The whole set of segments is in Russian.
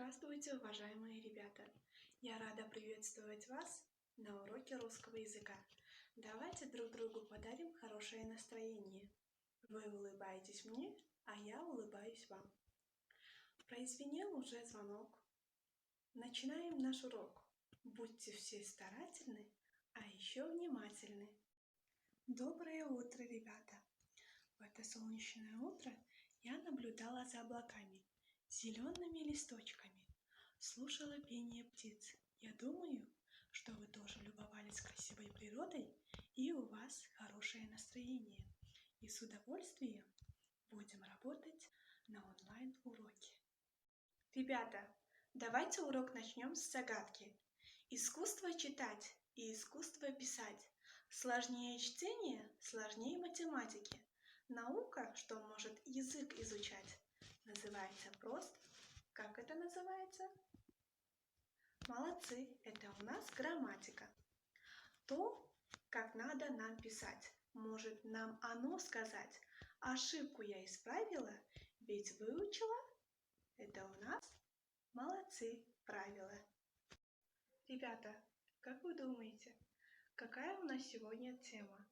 Здравствуйте, уважаемые ребята! Я рада приветствовать вас на уроке русского языка. Давайте друг другу подарим хорошее настроение. Вы улыбаетесь мне, а я улыбаюсь вам. Прозвенел уже звонок. Начинаем наш урок. Будьте все старательны, а еще внимательны. Доброе утро, ребята! В это солнечное утро я наблюдала за облаками, зелеными листочками, слушала пение птиц. Я думаю, что вы тоже любовались красивой природой и у вас хорошее настроение. И с удовольствием будем работать на онлайн-уроке. Ребята, давайте урок начнем с загадки. Искусство читать и искусство писать. Сложнее чтения, сложнее математики. Наука, что может язык изучать, называется просто. Как это называется? Молодцы, это у нас грамматика. То, как надо нам писать, может нам оно сказать. Ошибку я исправила, ведь выучила. Это у нас молодцы правила. Ребята, как вы думаете, какая у нас сегодня тема?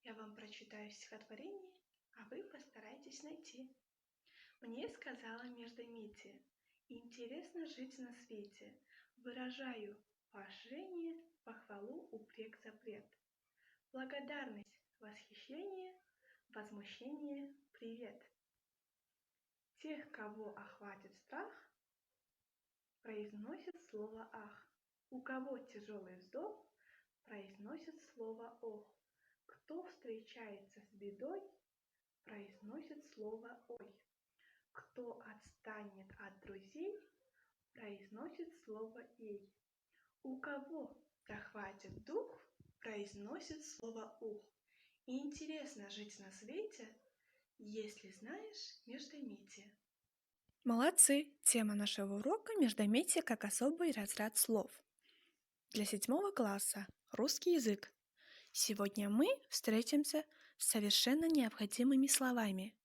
Я вам прочитаю стихотворение, а вы постарайтесь найти. Мне сказала междометие: интересно жить на свете. Выражаю поощрение, похвалу, упрек, запрет. Благодарность, восхищение, возмущение, привет. Тех, кого охватит страх, произносит слово «ах». У кого тяжелый вздох, произносит слово «ох». Кто встречается с бедой, произносит слово «ой». Кто отстанет от друзей, произносит слово «ей». У кого захватит дух, произносит слово «ух». И интересно жить на свете, если знаешь междометие. Молодцы! Тема нашего урока – междометие как особый разряд слов. Для 7 класса русский язык. Сегодня мы встретимся с совершенно необходимыми словами.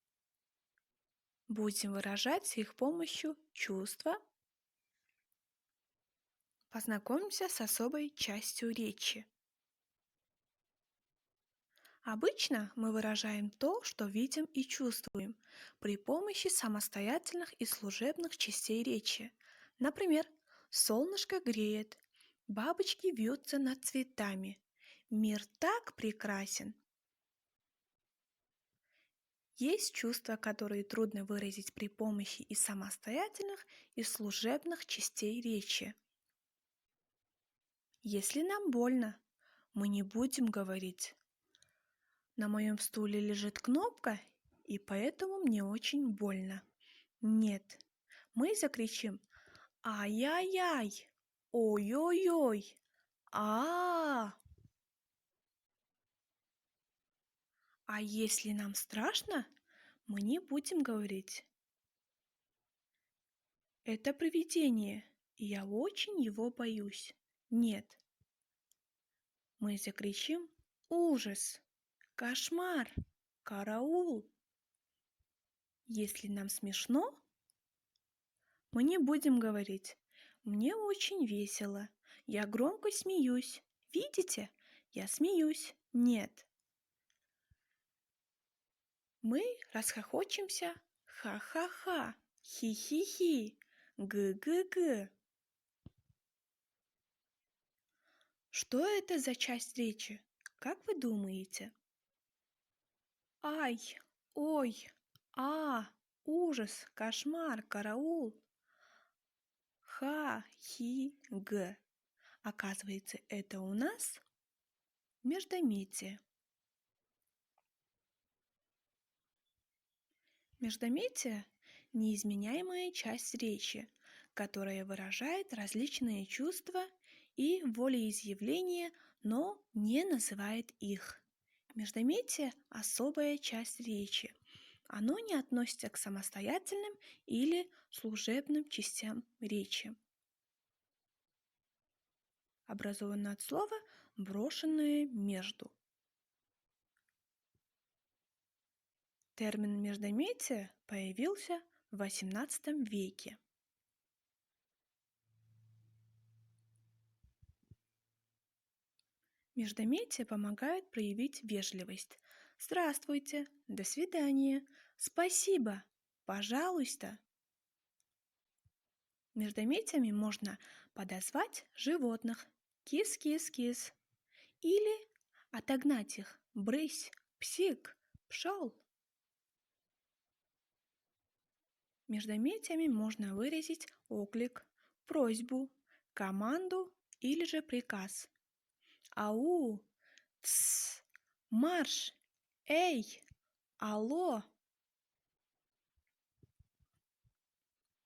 Будем выражать с их помощью чувства. Познакомимся с особой частью речи. Обычно мы выражаем то, что видим и чувствуем, при помощи самостоятельных и служебных частей речи. Например, солнышко греет, бабочки вьются над цветами, мир так прекрасен. Есть чувства, которые трудно выразить при помощи и самостоятельных, и служебных частей речи. Если нам больно, мы не будем говорить: на моем стуле лежит кнопка, и поэтому мне очень больно. Нет, мы закричим: ай-яй-яй, ой-ой-ой, а. А если нам страшно, мы не будем говорить: это привидение, и я очень его боюсь. Нет, мы закричим: ужас, кошмар, караул. Если нам смешно, мы не будем говорить: мне очень весело, я громко смеюсь. Видите, я смеюсь. Нет. Мы расхохочемся: ха-ха-ха, хи-хи-хи, г-г-г. Что это за часть речи? Как вы думаете? Ай, ой, а, ужас, кошмар, караул. Ха, хи, г. Оказывается, это у нас междометие. Междометие – неизменяемая часть речи, которая выражает различные чувства и волеизъявления, но не называет их. Междометие – особая часть речи. Оно не относится к самостоятельным или служебным частям речи. Образовано от слова «брошенное между». Термин «междометие» появился в XVIII веке. Междометия помогают проявить вежливость. Здравствуйте, до свидания, спасибо, пожалуйста. Междометиями можно подозвать животных кис-кис-кис или отогнать их брысь, псик, пшел. Междометиями можно выразить оклик, просьбу, команду или же приказ. Ау, тс, марш, эй, алло.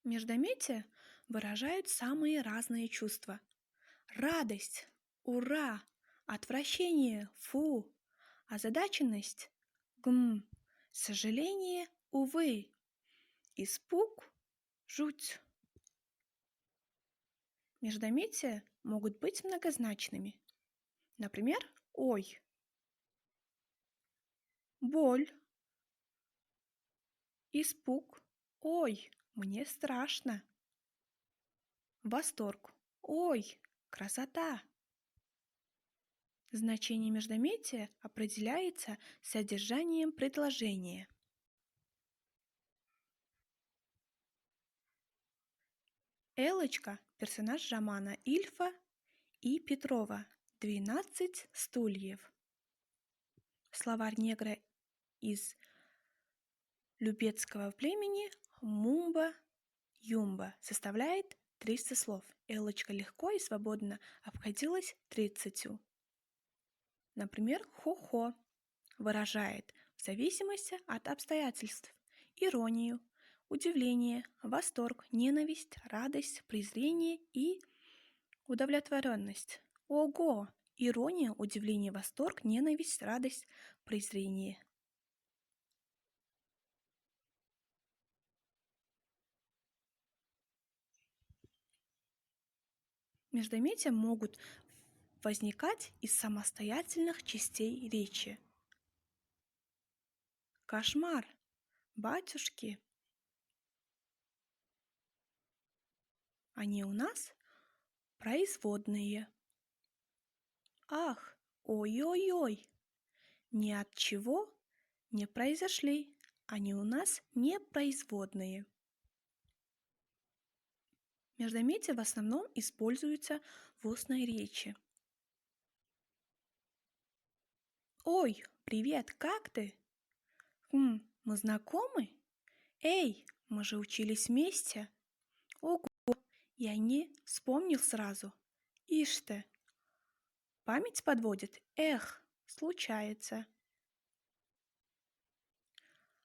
Междометия выражают самые разные чувства. Радость, ура, отвращение, фу, озадаченность, гм, сожаление, увы, испуг, жуть. Междометия могут быть многозначными. Например, ой, боль, испуг, ой, мне страшно, восторг, ой, красота. Значение междометия определяется содержанием предложения. Элочка – персонаж романа Ильфа и Петрова «12 стульев». Словарь негра из любецкого племени Мумба-Юмба составляет 300 слов. Элочка легко и свободно обходилась 30. Например, хо-хо выражает в зависимости от обстоятельств иронию, удивление, восторг, ненависть, радость, презрение и удовлетворенность. Ого! Ирония, удивление, восторг, ненависть, радость, презрение. Междометия могут возникать из самостоятельных частей речи. Кошмар, батюшки. Они у нас производные. Ах, ой-ой-ой. Ни от чего не произошли. Они у нас не производные. Междометия в основном используются в устной речи. Ой, привет, как ты? Мы знакомы? Эй, мы же учились вместе. Ого, я не вспомнил сразу. Ишь ты, память подводит? Эх, случается.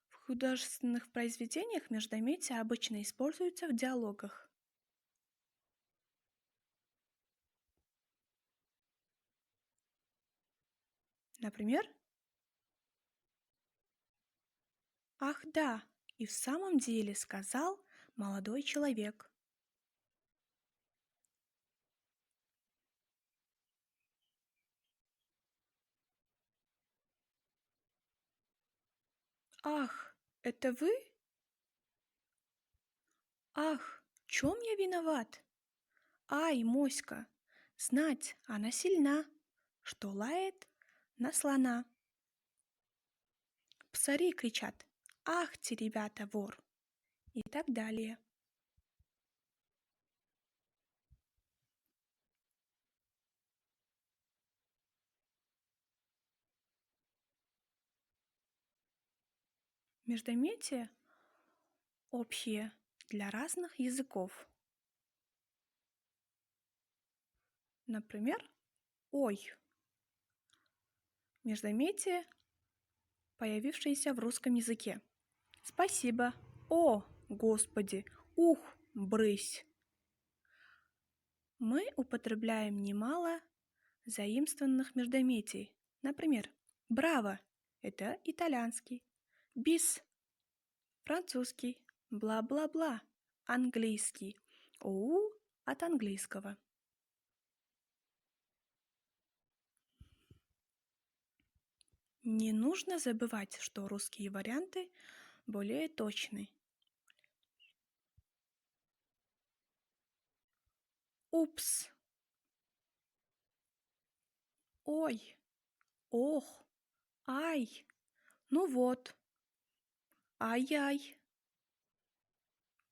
В художественных произведениях междометия обычно используются в диалогах. Например, «Ах да, и в самом деле сказал молодой человек». «Ах, это вы? Ах, в чем я виноват? Ай, моська, знать, она сильна, что лает на слона». Псари кричат «Ах ты, ребята, вор!» и так далее. Междометия общие для разных языков. Например, «ой» – междометие, появившееся в русском языке. Спасибо, о, Господи, ух, брысь. Мы употребляем немало заимствованных междометий. Например, браво – это итальянский, бис – французский, бла-бла-бла – английский, оу – от английского. Не нужно забывать, что русские варианты более точны. Упс, ой, ох, ай, ну вот, ай-яй,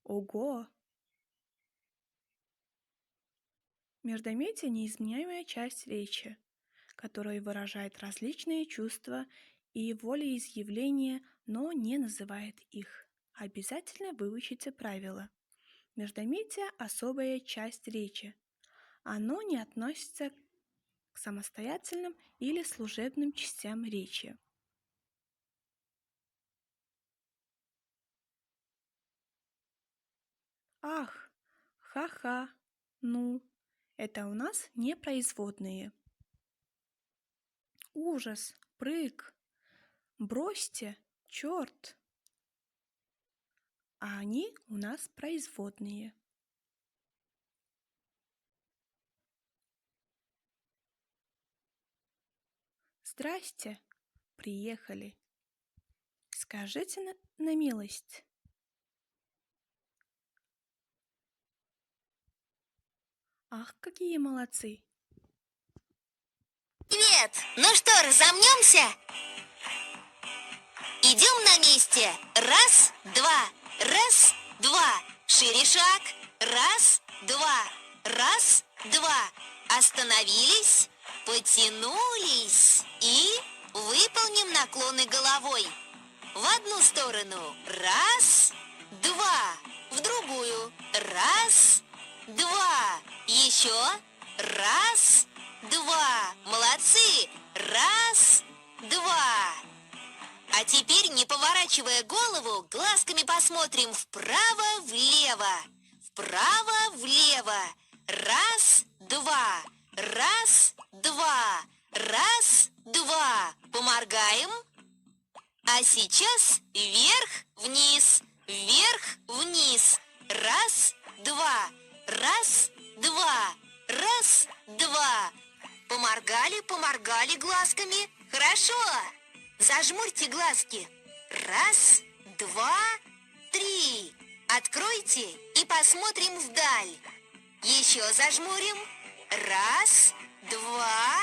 ого. Междометие – неизменяемая часть речи, которая выражает различные чувства и волеизъявления, но не называет их. Обязательно выучите правила. Междометие – особая часть речи. Оно не относится к самостоятельным или служебным частям речи. Ах, ха-ха, ну, это у нас непроизводные. Ужас, прыг, бросьте, черт. А они у нас производные. Здрасте, приехали. Скажите на милость. Ах, какие молодцы! Привет! Ну что, разомнемся? Идем на месте. Раз, два, раз, два. Шире шаг. Раз, два, раз, два. Остановились, потянулись и выполним наклоны головой. В одну сторону. Раз, два. В другую. Раз, два. Еще. Раз, два. Молодцы. Раз, два. А теперь, не поворачивая голову, глазками посмотрим вправо-влево. Вправо-влево. Раз, два. Раз, два. Раз, два. Поморгаем. А сейчас вверх-вниз. Вверх-вниз. Раз, два. Раз, два. Раз, два. Поморгали глазками. Хорошо. Зажмурьте глазки. Раз, два, три. Откройте и посмотрим вдаль. Еще зажмурим. Раз, два,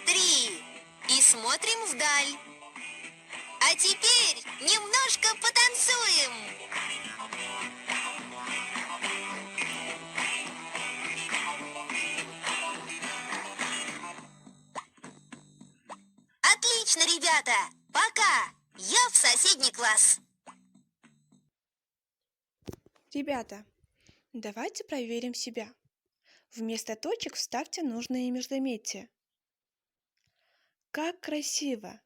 три. И смотрим вдаль. А теперь немножко потанцуем. Отлично, ребята! Пока! Я в соседний класс. Ребята, давайте проверим себя. Вместо точек вставьте нужные междометия. Как красиво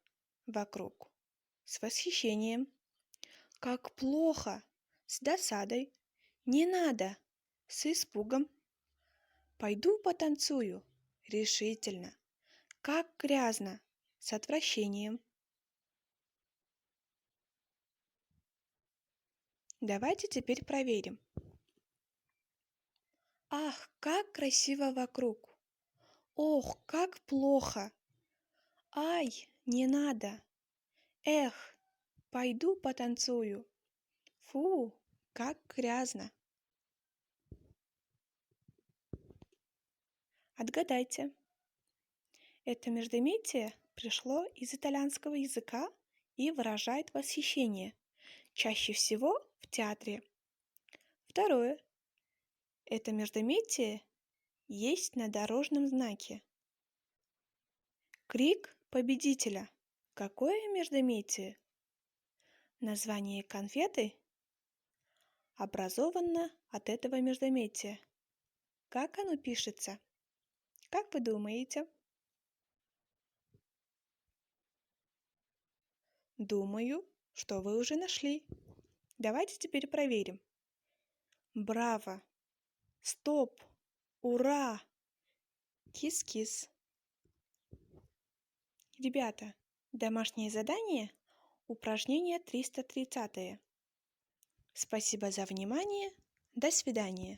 вокруг, с восхищением. Как плохо, с досадой. Не надо, с испугом. Пойду потанцую, решительно. Как грязно, с отвращением. Давайте теперь проверим. Ах, как красиво вокруг! Ох, как плохо! Ай, не надо! Эх, пойду потанцую. Фу, как грязно! Отгадайте. Это междометие пришло из итальянского языка и выражает восхищение, чаще всего в театре. Второе. Это междометие есть на дорожном знаке. Крик победителя. Какое междометие? Название конфеты образовано от этого междометия. Как оно пишется? Как вы думаете? Думаю, что вы уже нашли. Давайте теперь проверим. Браво! Стоп! Ура! Кис-кис! Ребята, домашнее задание – упражнение 330. Спасибо за внимание. До свидания.